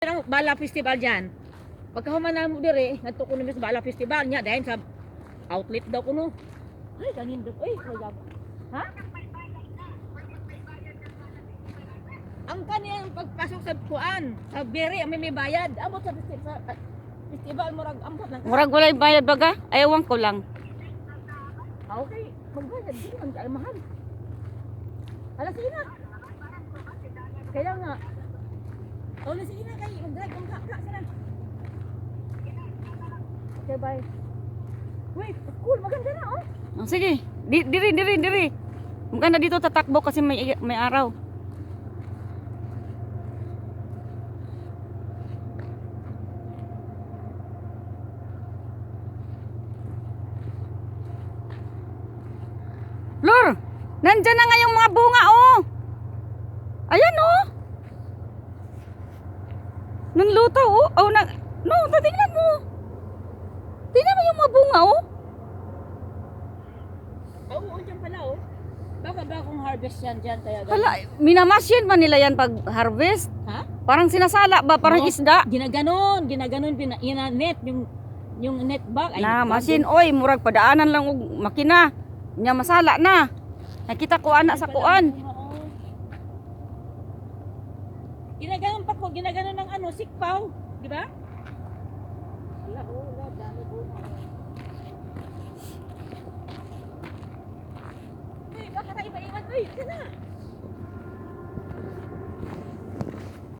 Ang bala festival dyan. Pagkahuman na mo dire, ngadto ko sa bala festival niya dahil sa outlet daw kuno. Ay, kanin daw. Ay, kaya. Ha? Ang kaniyang pagpasok sa kuan, sa bere may bayad. Abot sa festival murag ambot lang. Murag walay bayad baga? Ayawan ko lang. Okay, magbayad di man kay mahal. Ala sige na. Kaya nga. Oh, na sige na kay mag-drive ang kakak sana. Okay, bye. Wait, cool, maganda na oh. Oh, sige, diri. Maganda dito tatakbo kasi may araw. Lor, nandyan na nga yung mga bunga oh. Ayan oh. Nanlutaw oh. Oh, no, tingnan mo. Tingnan mo yung mga bunga oh. Oo, dyan pala oh. Baka bagong harvest yan dyan kaya ganun. Hala, minamasyan ba nila yan pag harvest? Ha? Parang sinasala ba? Parang Oo, isda? Ginaganon, net yung net bag ay Na, masin oy, murag padaanan lang og makina. Nya masala na. Nakita ko ana sa kuan. Ginaganon pa ko, ginaganon ng ano, sikpaw, di ba? Wala, wala, dami po. Uy, baka tayo maiwan, uy, sana.